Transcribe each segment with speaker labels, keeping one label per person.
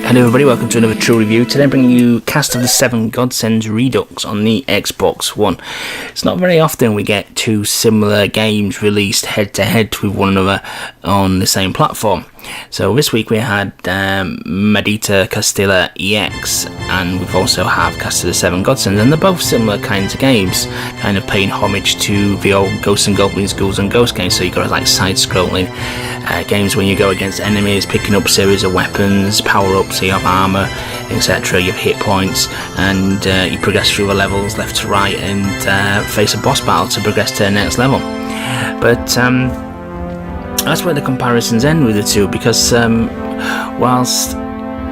Speaker 1: Hello everybody, welcome to another True Review. Today I'm bringing you Cast of the Seven Godsends Redux on the Xbox One. It's not very often we get two similar games released head to head with one another on the same platform. So this week we had Medita Castilla EX, and we've also have Cast of the Seven Godsends, and they're both similar kinds of games, kind of paying homage to the old Ghosts and Goblins, Ghouls and Ghosts games. So you've got like side-scrolling games when you go against enemies, picking up series of weapons, power-ups, so you have armour, etc. You have hit points, and you progress through the levels left to right and face a boss battle to progress to the next level. But that's where the comparisons end with the two, because whilst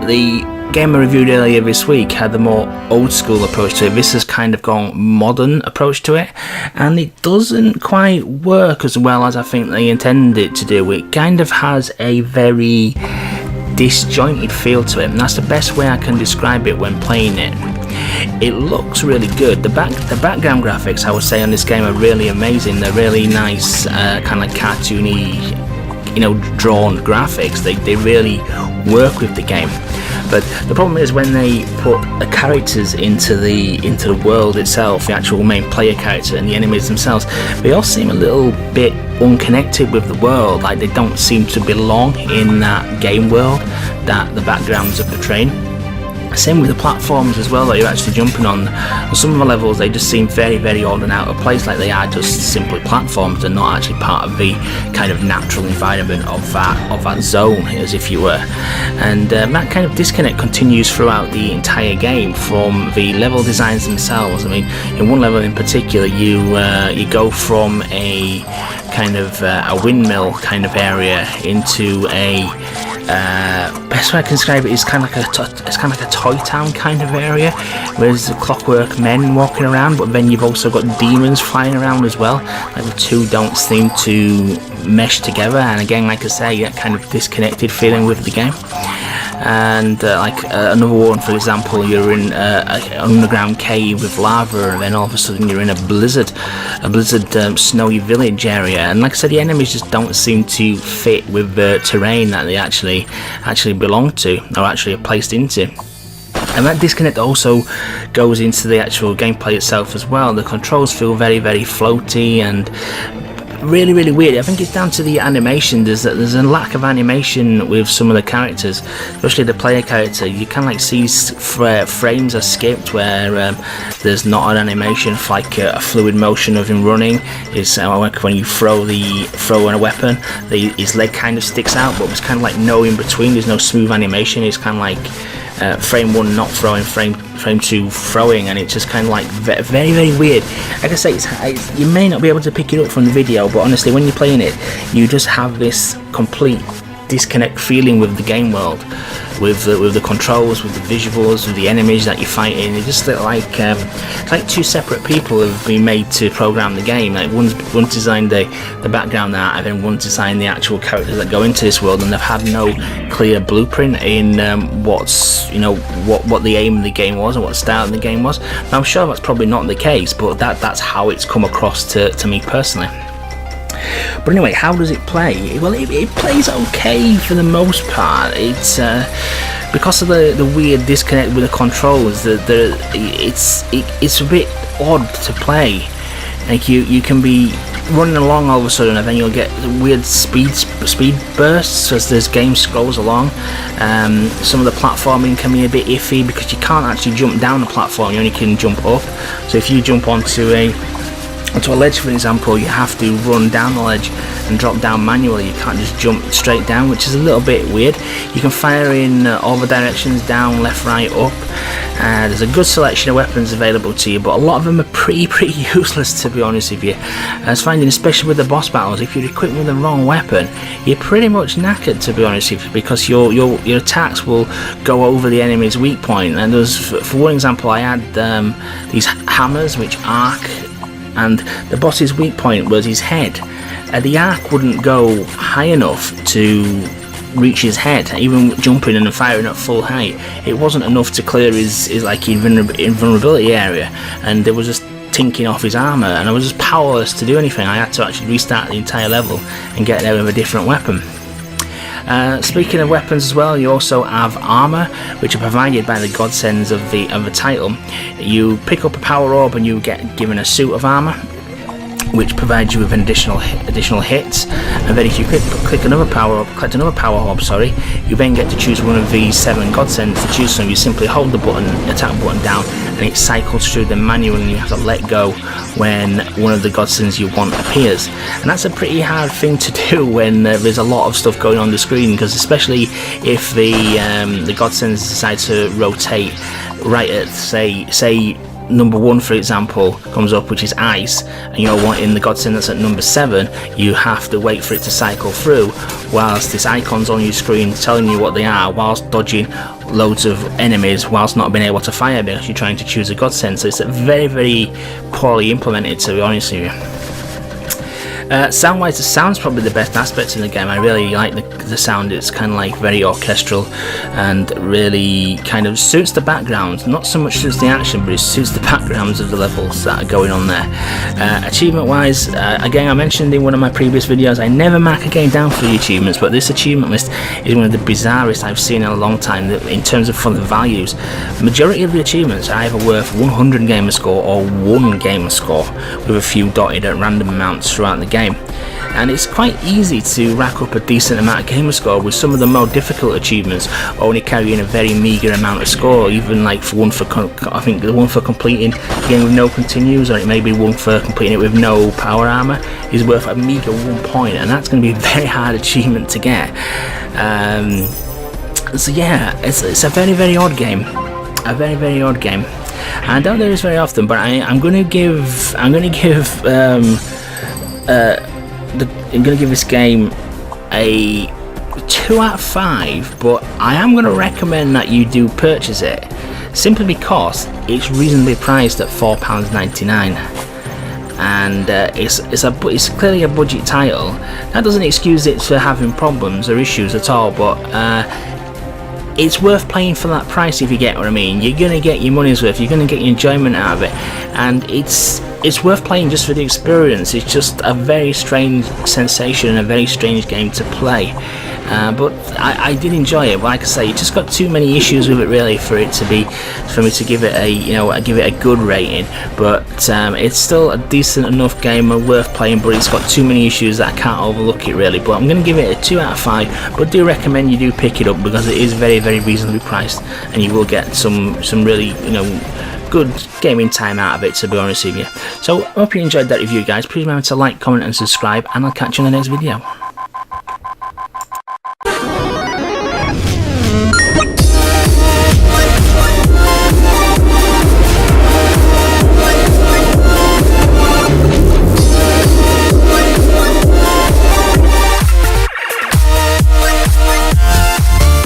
Speaker 1: the game I reviewed earlier this week had the more old school approach to it, this has kind of gone modern approach to it, and it doesn't quite work as well as I think they intended it to do. It kind of has a very disjointed feel to it, and that's the best way I can describe it when playing it. It looks really good. The background graphics, I would say, on this game are really amazing. They're really nice, kind of cartoony, drawn graphics. They really work with the game. But the problem is when they put the characters into the world itself, the actual main player character and the enemies themselves, they all seem a little bit unconnected with the world. Like they don't seem to belong in that game world that the backgrounds are portraying. Same with the platforms as well that you're actually jumping on. On some of the levels they just seem very, very odd and out of place, like they are just simply platforms. They're not actually part of the kind of natural environment of that zone, as if you were. And that kind of disconnect continues throughout the entire game from the level designs themselves. I mean, in one level in particular, you go from a kind of a windmill kind of area into a best way I can describe it is kind of like a toy town kind of area, where there's clockwork men walking around, but then you've also got demons flying around as well. Like the two don't seem to mesh together, and again, like I say, that kind of disconnected feeling with the game. And another one, for example, you're in an underground cave with lava, and then all of a sudden you're in a blizzard snowy village area, and like I said, the enemies just don't seem to fit with the terrain that they actually belong to, or actually are placed into. And that disconnect also goes into the actual gameplay itself as well. The controls feel very, very floaty and really, really weird. I think it's down to the animation. There's a lack of animation with some of the characters, especially the player character. You can like see frames are skipped where there's not an animation for like a fluid motion of him running. It's like when you throw in a weapon, his leg kind of sticks out, but there's kind of like no in between. There's no smooth animation. It's kind of like frame 1 not throwing, frame 2 throwing, and it's just kind of like very, very weird. Like I say, you may not be able to pick it up from the video, but honestly, when you're playing it, you just have this complete disconnect feeling with the game world, with the controls, with the visuals, with the enemies that you're fighting. It just look like it's like two separate people have been made to program the game. Like one designed the background art, and then one designed the actual characters that go into this world, and they've had no clear blueprint in what the aim of the game was and what the style of the game was. Now, I'm sure that's probably not the case, but that's how it's come across to me personally. But anyway, how does it play? Well, it plays okay for the most part. It's because of the weird disconnect with the controls. It's a bit odd to play. Like you can be running along all of a sudden, and then you'll get weird speed bursts as this game scrolls along. Some of the platforming can be a bit iffy because you can't actually jump down the platform. You only can jump up. So if you jump onto a ledge, for example, you have to run down the ledge and drop down manually. You can't just jump straight down, which is a little bit weird. You can fire in all the directions, down, left, right, up. There's a good selection of weapons available to you, but a lot of them are pretty useless, to be honest with you. I was finding, especially with the boss battles, if you're equipped with the wrong weapon, you're pretty much knackered, to be honest with you, because your attacks will go over the enemy's weak point. And for one example, I had these hammers which arc, and the boss's weak point was his head. The arc wouldn't go high enough to reach his head, even jumping and firing at full height. It wasn't enough to clear his invulnerability area, and there was just tinking off his armour, and I was just powerless to do anything. I had to actually restart the entire level and get there with a different weapon. Speaking of weapons as well, you also have armour, which are provided by the godsends of the title. You pick up a power orb and you get given a suit of armour, which provides you with an additional hits, and then if you click another power orb, you then get to choose one of these 7 godsends to choose from. You simply hold the attack button down, and it cycles through them manually, and you have to let go when one of the godsends you want appears. And that's a pretty hard thing to do when there's a lot of stuff going on the screen, because especially if the godsends decide to rotate right at say number 1, for example, comes up, which is ice, and you're wanting the godsend that's at number 7, you have to wait for it to cycle through whilst this icon's on your screen telling you what they are, whilst dodging loads of enemies, whilst not being able to fire because you're trying to choose a godsend. So it's very, very poorly implemented, to be honest with you. Sound wise, the sound's probably the best aspect in the game. I really like the sound. It's kind of like very orchestral and really kind of suits the background. Not so much suits the action, but it suits the backgrounds of the levels that are going on there. Achievement wise, again, I mentioned in one of my previous videos, I never mark a game down for the achievements, but this achievement list is one of the bizarrest I've seen in a long time in terms of the values. The majority of the achievements are either worth 100 gamer score or 1 gamer score, with a few dotted at random amounts throughout the game. And it's quite easy to rack up a decent amount of gamer score, with some of the more difficult achievements only carrying a very meagre amount of score. Even like I think the one for completing the game with no continues, or it may be one for completing it with no power armor, is worth a meagre 1 point, and that's going to be a very hard achievement to get. So yeah, it's a very, very odd game. A very, very odd game. I don't do this very often, but I'm going to give this game a 2 out of 5, but I am going to recommend that you do purchase it, simply because it's reasonably priced at £4.99, and it's clearly a budget title. That doesn't excuse it for having problems or issues at all, but it's worth playing for that price, if you get what I mean. You're going to get your money's worth, you're going to get your enjoyment out of it, and it's worth playing just for the experience. It's just a very strange sensation and a very strange game to play. But I did enjoy it. Like I say, it just got too many issues with it really for me to give it a good rating. But it's still a decent enough game and worth playing, but it's got too many issues that I can't overlook it really. But I'm going to give it a 2 out of 5, but do recommend you do pick it up, because it is very, very reasonably priced, and you will get some really good gaming time out of it, to be honest with you. So I hope you enjoyed that review, guys. Please remember to like, comment and subscribe, and I'll catch you in the next video.